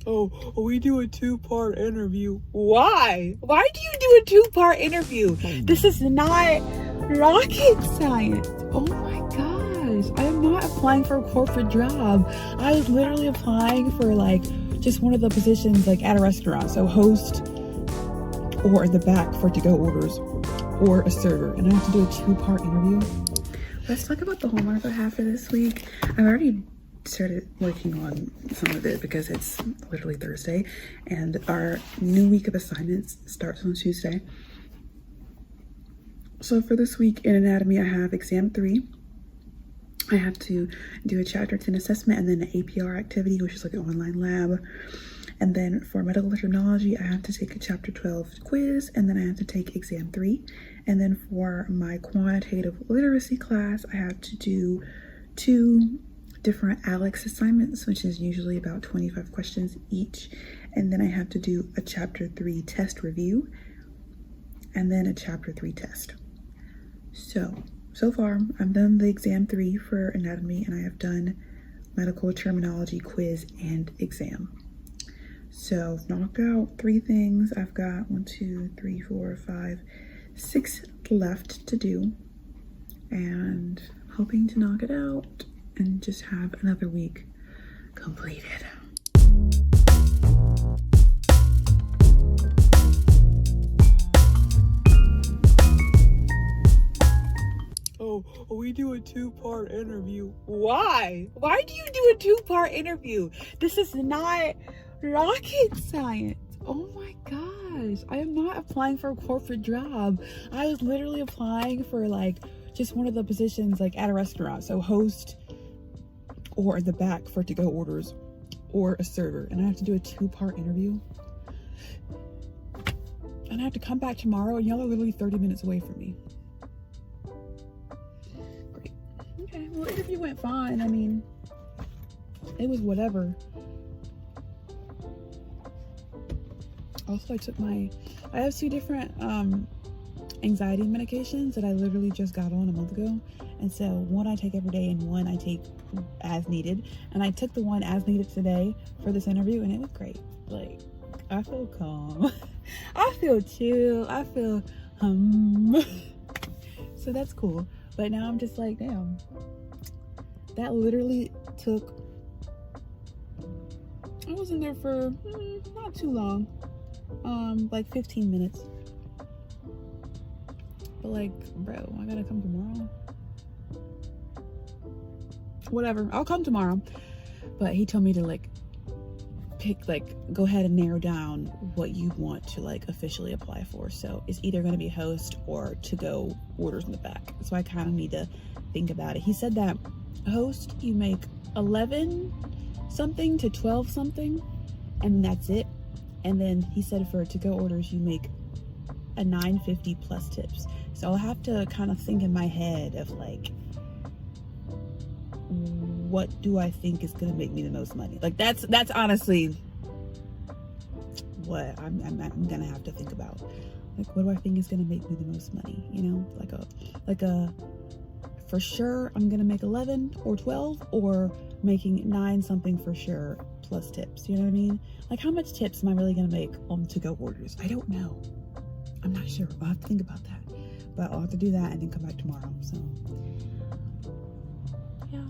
We do a two-part interview. Why? Why do you do a two-part interview? This is not rocket science. Oh my gosh. I am not applying for a corporate job. I was literally applying for like just one of the positions like at a restaurant. So host or in the back for to-go orders or a server. And I have to do a two-part interview. Let's talk about the homework I have for this week. I've already started working on some of it because it's literally Thursday and our new week of assignments starts on Tuesday. So for this week in anatomy, I have exam 3. I have to do a chapter 10 assessment and then an APR activity, which is like an online lab. And then for medical terminology, I have to take a chapter 12 quiz, and then I have to take exam 3. And then for my quantitative literacy class, I have to do 2 different ALEX assignments, which is usually about 25 questions each. And then I have to do a chapter 3 test review and then a chapter 3 test. So far I've done the exam 3 for anatomy and I have done medical terminology quiz and exam. So I've knocked out 3 things. I've got 1, 2, 3, 4, 5, 6 left to do and hoping to knock it out and just have another week completed. We do a two-part interview. Why? Why do you do a two-part interview? This is not rocket science. Oh my gosh. I am not applying for a corporate job. I was literally applying for like just one of the positions like at a restaurant. So host or in the back for to-go orders or a server. And I have to do a 2-part interview. And I have to come back tomorrow and y'all are literally 30 minutes away from me. Great. Okay, well the interview went fine. I mean, it was whatever. Also, I have 2 different anxiety medications that I literally just got on a month ago. And so one I take every day and one I take as needed. And I took the one as needed today for this interview and it was great. Like, I feel calm. I feel chill. I feel so that's cool. But now I'm just like, damn. That literally took, I was in there for not too long. Like 15 minutes. But like, bro, I gotta come tomorrow. Whatever, I'll come tomorrow. But he told me to like pick, like, go ahead and narrow down what you want to like officially apply for. So it's either going to be host or to go orders in the back. So I kind of need to think about it. He said that host, you make 11 something to 12 something and that's it. And then he said for to go orders, you make a $9.50 plus tips. So I'll have to kind of think in my head of like, what do I think is gonna make me the most money? Like that's honestly what I'm gonna have to think about. Like, what do I think is gonna make me the most money? You know, like a for sure I'm gonna make 11 or 12, or making 9 something for sure plus tips. You know what I mean? Like, how much tips am I really gonna make on to-go orders? I don't know. I'm not sure. I'll have to think about that. But I'll have to do that and then come back tomorrow. So yeah.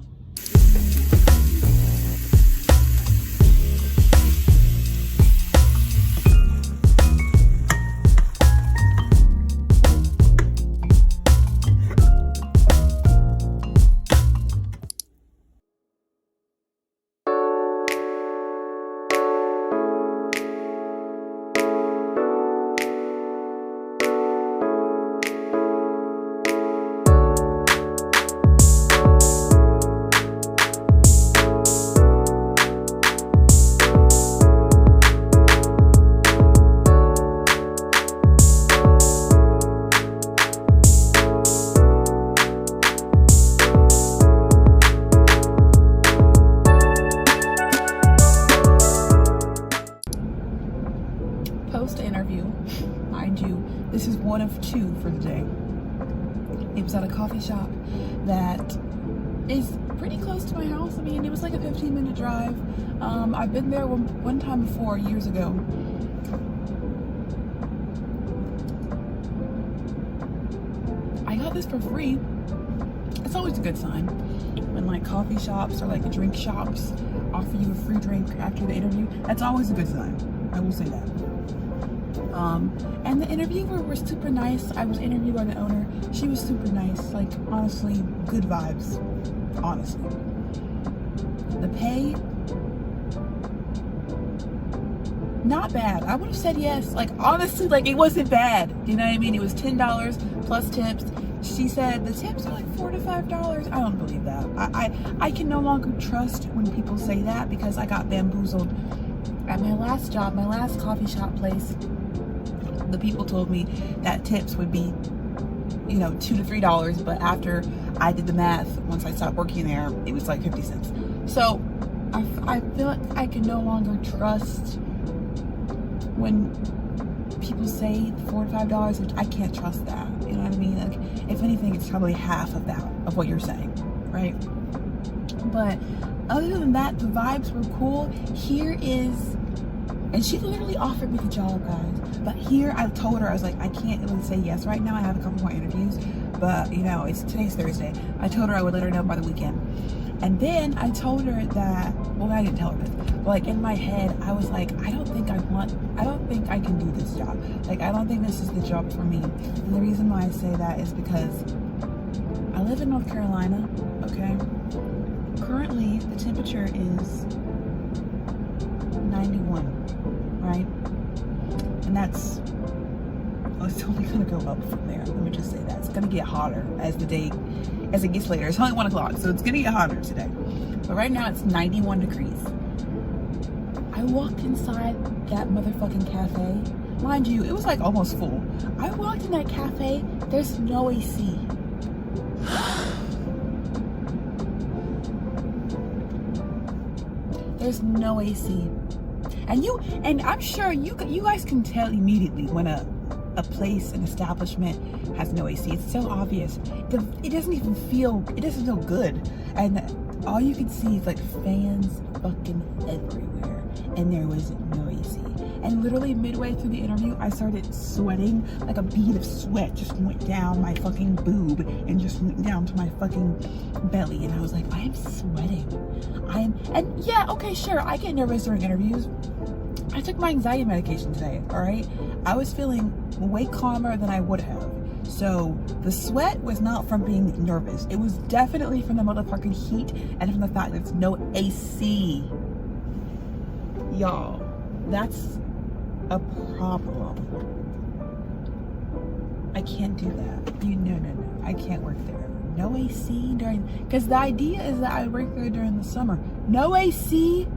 Post-interview, mind you, this is one of 2 for the day. It was at a coffee shop that is pretty close to my house. I mean, it was like a 15-minute drive. I've been there one time before, years ago. I got this for free. It's always a good sign when like coffee shops or like drink shops offer you a free drink after the interview. That's always a good sign. I will say that. And the interviewer was super nice. I was interviewed by the owner. She was super nice. Like, honestly, good vibes. Honestly. The pay, not bad. I would have said yes. Like, honestly, like, it wasn't bad. You know what I mean? It was $10 plus tips. She said the tips are like $4 to $5. I don't believe that. I can no longer trust when people say that, because I got bamboozled at my last job, my last coffee shop place. The people told me that tips would be, you know, $2 to $3, but after I did the math, once I stopped working there, it was like 50 cents. So I feel like I can no longer trust when people say $4 to $5, which I can't trust that. You know what I mean? Like, if anything, it's probably half of that, of what you're saying, right? But other than that, the vibes were cool. Here is, and she literally offered me the job, guys. But here, I told her, I was like, I can't really say yes right now. I have a couple more interviews, but you know, today's Thursday. I told her I would let her know by the weekend. And then I told her that, well, I didn't tell her this, but like in my head, I was like, I don't think I can do this job. Like, I don't think this is the job for me. And the reason why I say that is because I live in North Carolina, okay? Currently, the temperature is 91, right? And that's, oh, it's only gonna go up from there. Let me just say that. It's gonna get hotter as it gets later. It's only 1 o'clock, so it's gonna get hotter today. But right now it's 91 degrees. I walked inside that motherfucking cafe. Mind you, it was like almost full. I walked in that cafe, there's no AC. There's no AC. And I'm sure you guys can tell immediately when a place, an establishment has no AC. It's so obvious. It doesn't feel good. And all you can see is like fans fucking everywhere. And there was no AC. And literally midway through the interview, I started sweating. Like a bead of sweat just went down my fucking boob and just went down to my fucking belly. And I was like, I am sweating. And yeah, okay, sure, I get nervous during interviews. I took my anxiety medication today, all right? I was feeling way calmer than I would have. So the sweat was not from being nervous. It was definitely from the motherfucking heat and from the fact that there's no AC. Y'all, that's a problem. I can't do that. No. I can't work there. No AC because the idea is that I work there during the summer. No AC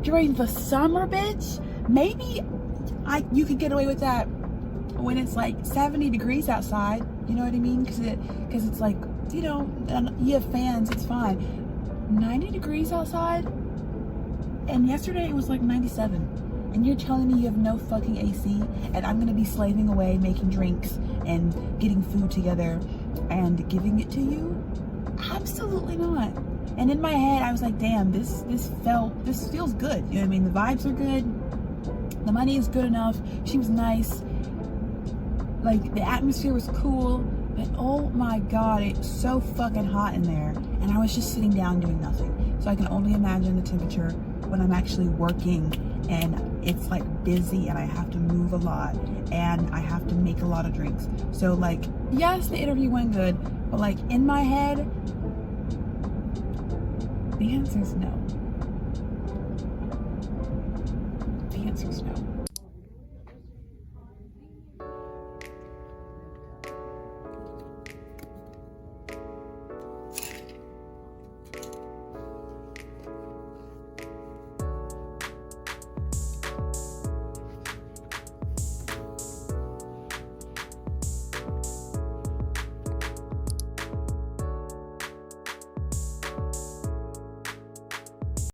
during the summer, bitch. Maybe you could get away with that when it's like 70 degrees outside. You know what I mean? Because it's like, you know, you have fans, it's fine. 90 degrees outside, and yesterday it was like 97. And you're telling me you have no fucking AC, and I'm gonna be slaving away making drinks and getting food together and giving it to you? Absolutely not. And in my head, I was like, damn, this feels good. You know what I mean? The vibes are good. The money is good enough. She was nice. Like, the atmosphere was cool. But oh my God, it's so fucking hot in there. And I was just sitting down doing nothing. So I can only imagine the temperature when I'm actually working and it's like busy and I have to move a lot and I have to make a lot of drinks. So like, yes, the interview went good, but like in my head, the answer is no. The answer is no.